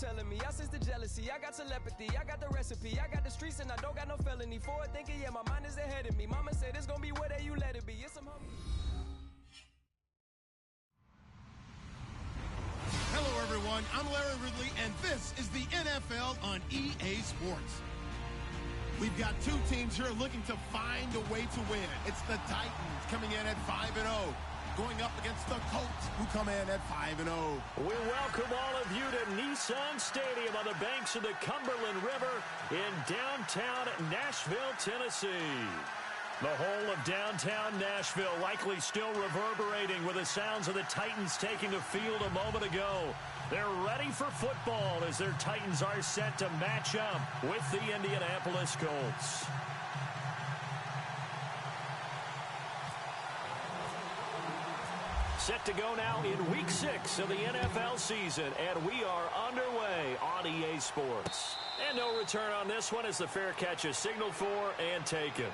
telling me. I sense the jealousy, I got telepathy, I got the recipe, I got the streets and I don't got no felony. Forward thinking, yeah, my mind is ahead of me. Mama said it's gonna be whatever you let it be. It's some homie. Hello, everyone. I'm Larry Ridley, and this is the NFL on EA Sports. We've got two teams here looking to find a way to win. It's the Titans coming in at 5-0, going up against the Colts, who come in at 5-0. We welcome all of you to Nissan Stadium on the banks of the Cumberland River in downtown Nashville, Tennessee. The whole of downtown Nashville likely still reverberating with the sounds of the Titans taking the field a moment ago. They're ready for football as their Titans are set to match up with the Indianapolis Colts. Set to go now in Week 6 of the NFL season, and we are underway on EA Sports. And no return on this one as the fair catch is signaled for and taken.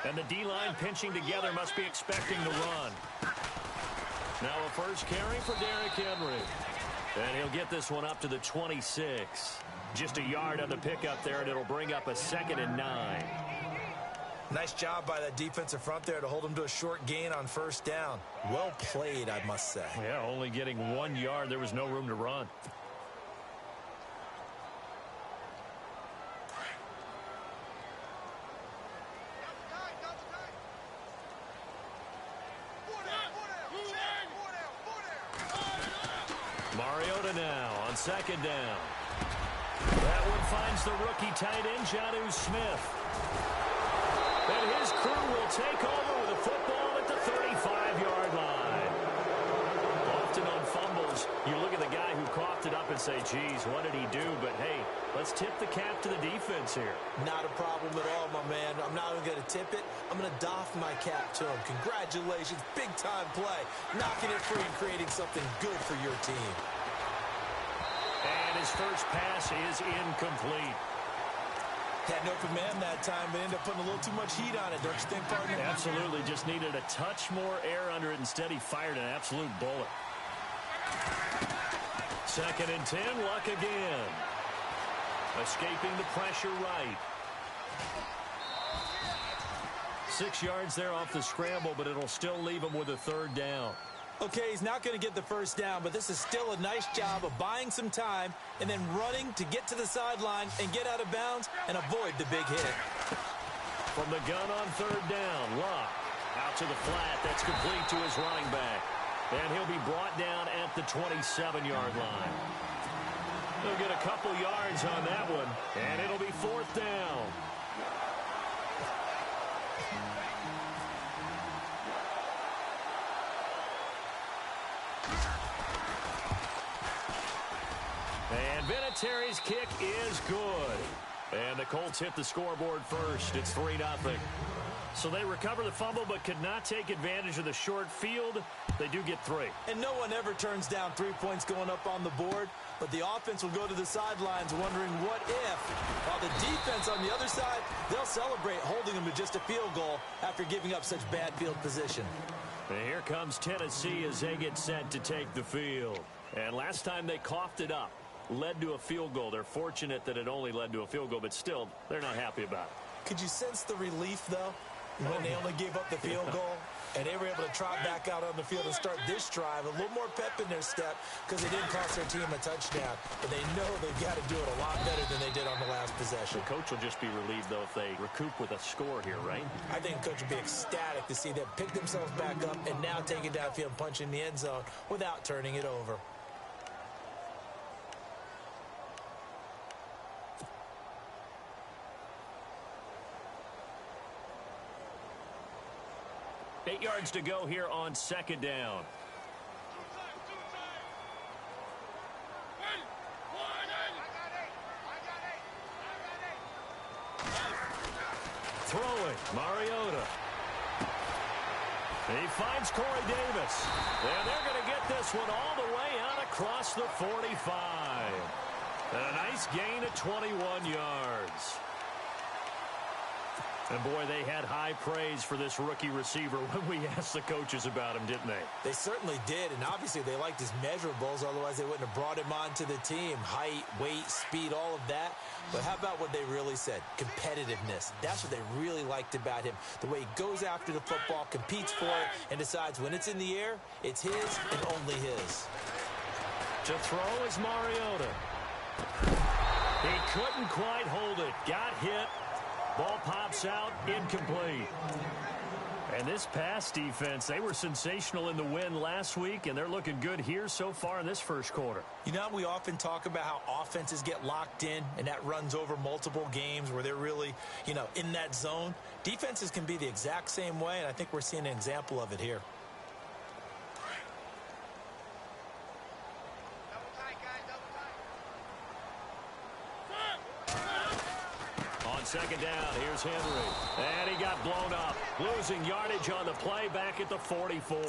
And the D-line pinching together must be expecting to run. Now a first carry for Derrick Henry. And he'll get this one up to the 26. Just a yard on the pickup there, and it'll bring up a 2nd and 9. Nice job by that defensive front there to hold him to a short gain on first down. Well played, I must say. Yeah, only getting 1 yard. There was no room to run. Mariota now on 2nd down. That one finds the rookie tight end, Jonnu Smith. And his crew will take over with a football at the 35-yard line. Often on fumbles, you look at the guy who coughed it up and say, geez, what did he do? But, hey, let's tip the cap to the defense here. Not a problem at all, my man. I'm not even going to tip it. I'm going to doff my cap to him. Congratulations. Big-time play. Knocking it free and creating something good for your team. And his first pass is incomplete. Had an open man that time, but ended up putting a little too much heat on it, don't you think, partner? Absolutely. Just needed a touch more air under it. Instead, he fired an absolute bullet. 2nd and 10, Luck again. Escaping the pressure right. 6 yards there off the scramble, but it'll still leave him with a 3rd down. Okay, he's not going to get the first down, but this is still a nice job of buying some time and then running to get to the sideline and get out of bounds and avoid the big hit. From the gun on 3rd down, Luck out to the flat. That's complete to his running back. And he'll be brought down at the 27-yard line. He'll get a couple yards on that one, and it'll be 4th down. And Vinatieri's kick is good. And the Colts hit the scoreboard first. It's 3-0. So they recover the fumble but could not take advantage of the short field. They do get 3. And no one ever turns down 3 points going up on the board. But the offense will go to the sidelines wondering what if. While the defense on the other side, they'll celebrate holding them to just a field goal after giving up such bad field position. And here comes Tennessee as they get set to take the field. And last time they coughed it up. Led to a field goal. They're fortunate that it only led to a field goal, but still, they're not happy about it. Could you sense the relief, though, when they only gave up the field goal? And they were able to trot back out on the field and start this drive. A little more pep in their step because they didn't cost their team a touchdown. But they know they've got to do it a lot better than they did on the last possession. The coach will just be relieved, though, if they recoup with a score here, right? I think the coach will be ecstatic to see them pick themselves back up and now take it downfield and punch in the end zone without turning it over. Eight yards to go here on 2nd down. throwing, Mariota. He finds Corey Davis. And they're going to get this one all the way out across the 45. And a nice gain of 21 yards. And, boy, they had high praise for this rookie receiver when we asked the coaches about him, didn't they? They certainly did, and obviously they liked his measurables. Otherwise, they wouldn't have brought him onto the team. Height, weight, speed, all of that. But how about what they really said? Competitiveness. That's what they really liked about him. The way he goes after the football, competes for it, and decides when it's in the air, it's his and only his. To throw is Mariota. He couldn't quite hold it. Got hit. Ball pops out, incomplete. And this pass defense, they were sensational in the win last week, and they're looking good here so far in this first quarter. You know, we often talk about how offenses get locked in, and that runs over multiple games where they're really, you know, in that zone. Defenses can be the exact same way, and I think we're seeing an example of it here. Second down, here's Henry. And he got blown up. Losing yardage on the play back at the 44.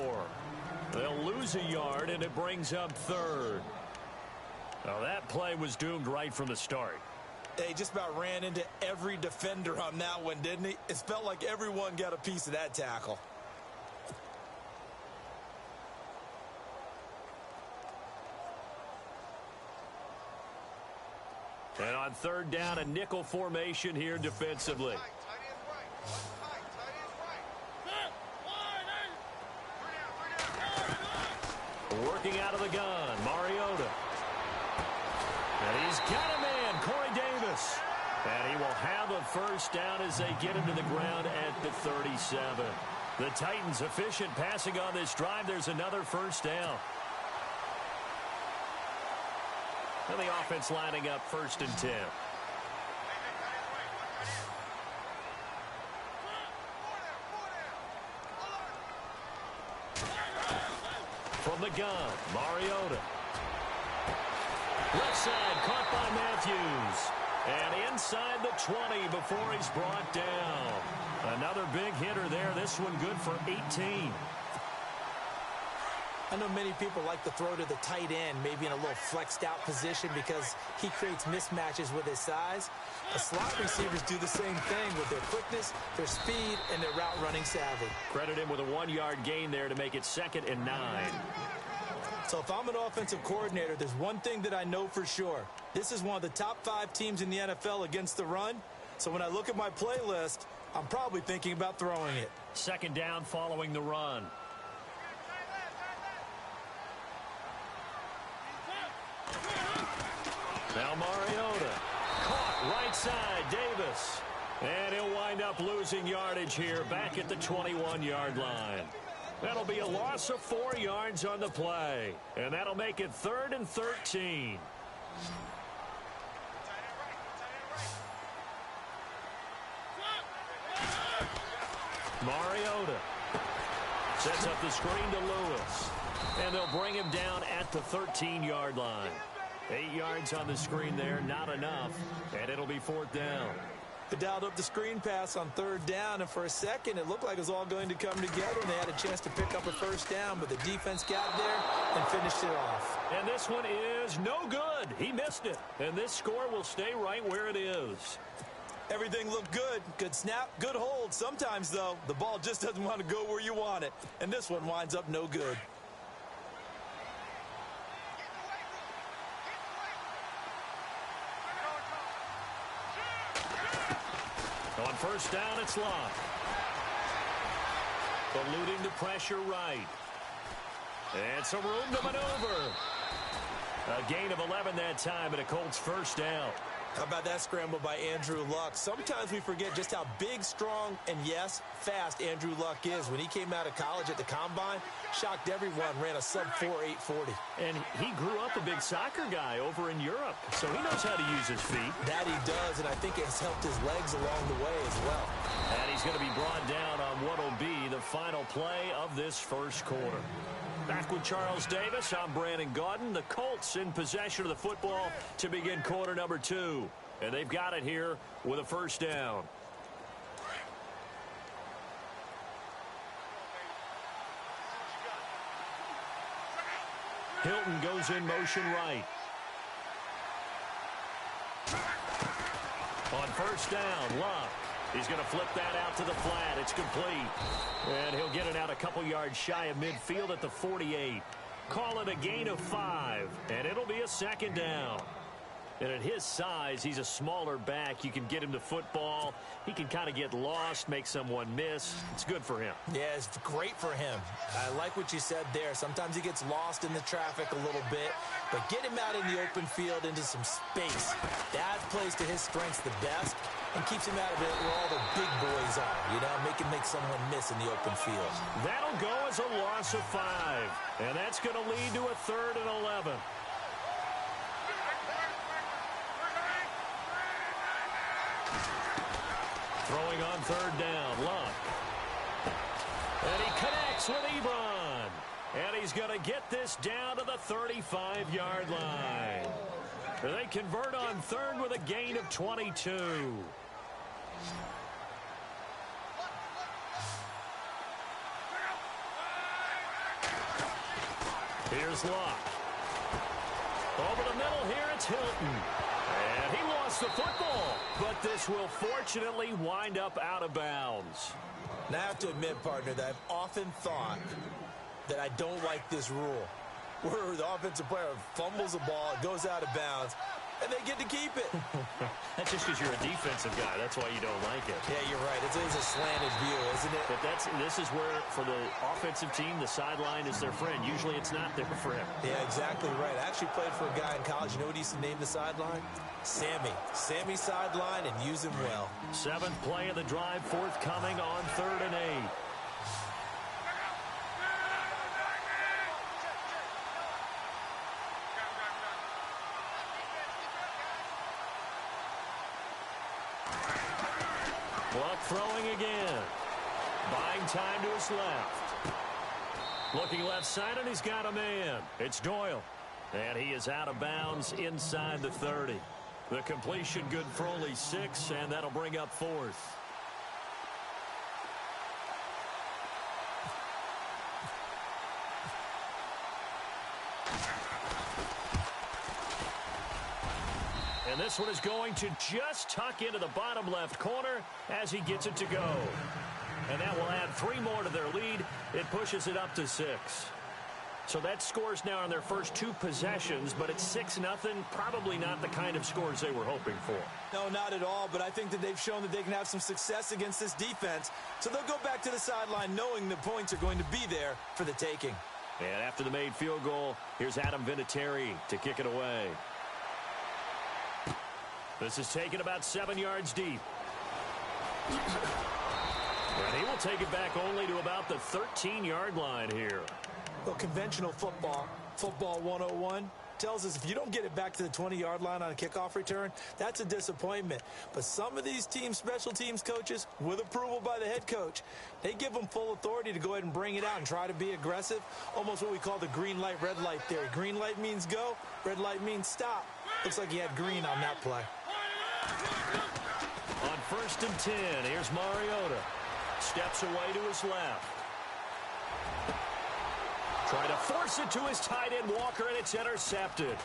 They'll lose a yard, and it brings up third. Now, that play was doomed right from the start. He just about ran into every defender on that one, didn't he? It felt like everyone got a piece of that tackle. And on third down, a nickel formation here defensively. Working out of the gun, Mariota. And he's got a man, Corey Davis. And he will have a first down as they get him to the ground at the 37. The Titans efficient passing on this drive. There's another first down. And the offense lining up 1st and 10. From the gun, Mariota. Left side, caught by Matthews. And inside the 20 before he's brought down. Another big hitter there. This one good for 18. I know many people like to throw to the tight end, maybe in a little flexed out position because he creates mismatches with his size. The slot receivers do the same thing with their quickness, their speed, and their route running savvy. Credit him with a 1-yard gain there to make it 2nd and 9. So if I'm an offensive coordinator, there's one thing that I know for sure. This is one of the top 5 teams in the NFL against the run. So when I look at my playlist, I'm probably thinking about throwing it. 2nd down following the run. Now Mariota. Caught right side, Davis. And he'll wind up losing yardage here back at the 21-yard line. That'll be a loss of 4 yards on the play. And that'll make it 3rd and 13. Mariota sets up the screen to Lewis. And they'll bring him down at the 13-yard line. 8 yards on the screen there, not enough. And it'll be 4th down. They dialed up the screen pass on 3rd down, and for a second it looked like it was all going to come together, and they had a chance to pick up a first down, but the defense got there and finished it off. And this one is no good. He missed it. And this score will stay right where it is. Everything looked good. Good snap, good hold. Sometimes, though, the ball just doesn't want to go where you want it. And this one winds up no good. On 1st down, it's locked. Eluding the pressure right. And some room to maneuver. A gain of 11 that time, and a Colts first down. How about that scramble by Andrew Luck? Sometimes we forget just how big, strong, and yes, fast Andrew Luck is. When he came out of college at the Combine, shocked everyone, ran a sub-4 840. And he grew up a big soccer guy over in Europe, so he knows how to use his feet. That he does, and I think it's helped his legs along the way as well. And he's going to be brought down on what will be the final play of this first quarter. Back with Charles Davis, I'm Brandon Gaudin. The Colts in possession of the football to begin quarter number 2. And they've got it here with a first down. Hilton goes in motion right. On first down, Luck. He's going to flip that out to the flat. It's complete. And he'll get it out a couple yards shy of midfield at the 48. Call it a gain of 5, and it'll be a second down. And at his size, he's a smaller back. You can get him the football. He can kind of get lost, make someone miss. It's good for him. Yeah, it's great for him. I like what you said there. Sometimes he gets lost in the traffic a little bit, but get him out in the open field into some space. That plays to his strengths the best and keeps him out of it where all the big boys are, you know, make someone miss in the open field. That'll go as a loss of 5, and that's going to lead to a 3rd and 11. Throwing on 3rd down, Luck. And he connects with Ebron. And he's going to get this down to the 35-yard line. They convert on 3rd with a gain of 22. Here's Luck. Over the middle here, it's Hilton. And he lost the football, but this will fortunately wind up out of bounds. Now, I have to admit, partner, that I've often thought that I don't like this rule, where the offensive player fumbles the ball, it goes out of bounds, and they get to keep it. That's just because you're a defensive guy. That's why you don't like it. Yeah, you're right. It is a slanted view, isn't it? But this is where, for the offensive team, the sideline is their friend. Usually it's not there for him. Yeah, exactly right. I actually played for a guy in college. You know what he used to name the sideline? Sammy. Sammy sideline, and use him well. 7th play of the drive, forthcoming on 3rd and 8. Luck throwing again. Buying time to his left. Looking left side, and he's got a man. It's Doyle. And he is out of bounds inside the 30. The completion good for only 6, and that'll bring up 4th. And this one is going to just tuck into the bottom left corner as he gets it to go. And that will add 3 more to their lead. It pushes it up to 6. So that scores now on their first 2 possessions, but it's 6-0. Probably not the kind of scores they were hoping for. No, not at all, but I think that they've shown that they can have some success against this defense. So they'll go back to the sideline knowing the points are going to be there for the taking. And after the made field goal, here's Adam Vinatieri to kick it away. This is taken about 7 yards deep. And he will take it back only to about the 13-yard line here. Well, conventional football 101, tells us if you don't get it back to the 20-yard line on a kickoff return, that's a disappointment. But some of these teams, special teams coaches, with approval by the head coach, they give them full authority to go ahead and bring it out and try to be aggressive, almost what we call the green light, red light theory. Green light means go, red light means stop. Looks like he had green on that play. On 1st and 10, here's Mariota. Steps away to his left. Try to force it to his tight end, Walker, and it's intercepted.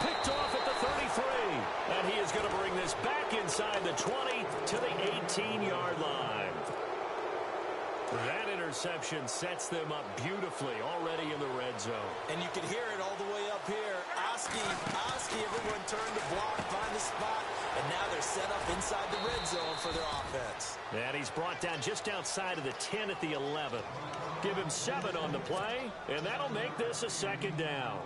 Picked off at the 33. And he is going to bring this back inside the 20 to the 18-yard line. That interception sets them up beautifully already in the red zone. And you can hear it all the way up here. Oski, everyone turned to block, find the spot, and now they're set up inside the red zone for their offense. And he's brought down just outside of the 10 at the 11. Give him 7 on the play, and that'll make this a 2nd down.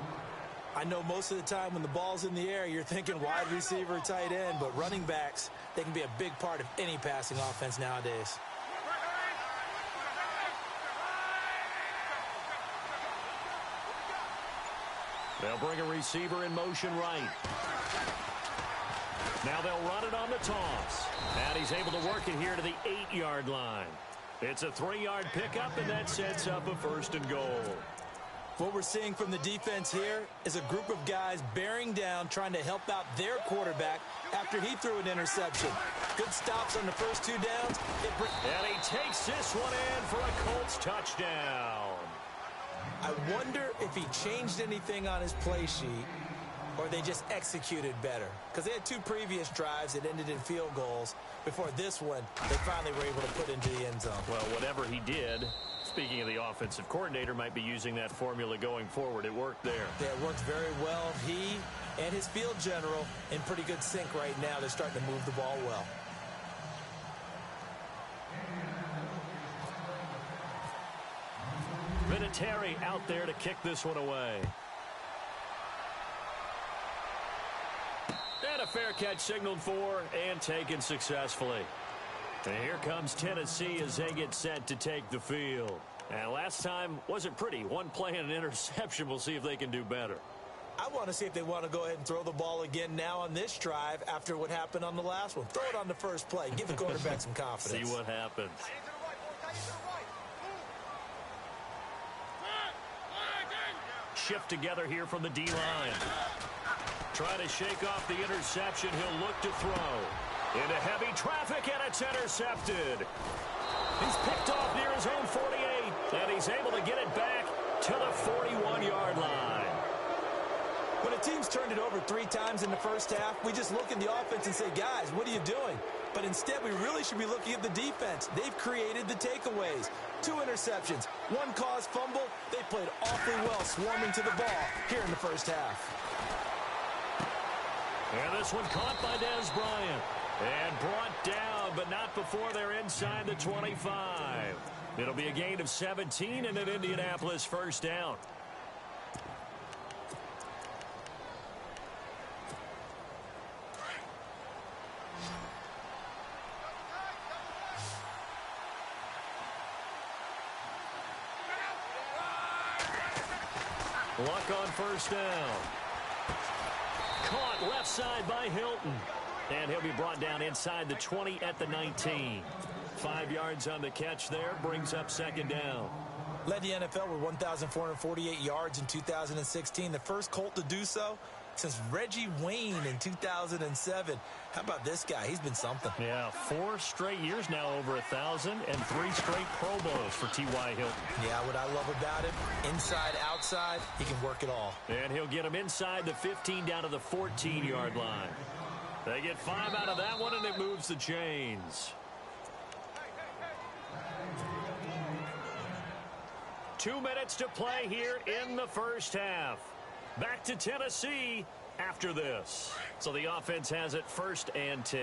I know most of the time when the ball's in the air, you're thinking wide receiver, tight end, but running backs, they can be a big part of any passing offense nowadays. They'll bring a receiver in motion right. Now they'll run it on the toss. And he's able to work it here to the 8-yard line. It's a 3-yard pickup, and that sets up a 1st and goal. What we're seeing from the defense here is a group of guys bearing down, trying to help out their quarterback after he threw an interception. Good stops on the first 2 downs. And he takes this one in for a Colts touchdown. I wonder if he changed anything on his play sheet or they just executed better. Because they had 2 previous drives that ended in field goals. Before this one, they finally were able to put into the end zone. Well, whatever he did, speaking of the offensive coordinator, might be using that formula going forward. It worked there. Yeah, it worked very well. He and his field general in pretty good sync right now. They're starting to move the ball well. Vinatieri out there to kick this one away. And a fair catch signaled for and taken successfully. And here comes Tennessee as they get set to take the field. And last time wasn't pretty. One play and an interception. We'll see if they can do better. I want to see if they want to go ahead and throw the ball again now on this drive after what happened on the last one. Throw it on the first play. Give the quarterback some confidence. See what happens. Shift together here from the D-line. Try to shake off the interception. He'll look to throw. Into heavy traffic, and it's intercepted. He's picked off near his own 48, and he's able to get it back to the 41-yard line. When a team's turned it over 3 times in the first half, we just look at the offense and say, guys, what are you doing? But instead, we really should be looking at the defense. They've created the takeaways. 2 interceptions, 1 caused fumble. They played awfully well swarming to the ball here in the first half. And this one caught by Des Bryant. And brought down, but not before they're inside the 25. It'll be a gain of 17 and an Indianapolis first down. Luck on first down. Caught left side by Hilton. And he'll be brought down inside the 20 at the 19. 5 yards on the catch there. Brings up second down. Led the NFL with 1,448 yards in 2016. The first Colt to do so since Reggie Wayne in 2007. How about this guy? He's been something. Yeah, 4 straight years now over 1,000 and 3 straight Pro Bowls for T.Y. Hilton. Yeah, what I love about him, inside, outside, he can work it all. And he'll get him inside the 15 down to the 14-yard line. They get 5 out of that one, and it moves the chains. 2 minutes to play here in the first half. Back to Tennessee after this. So the offense has it 1st and 10.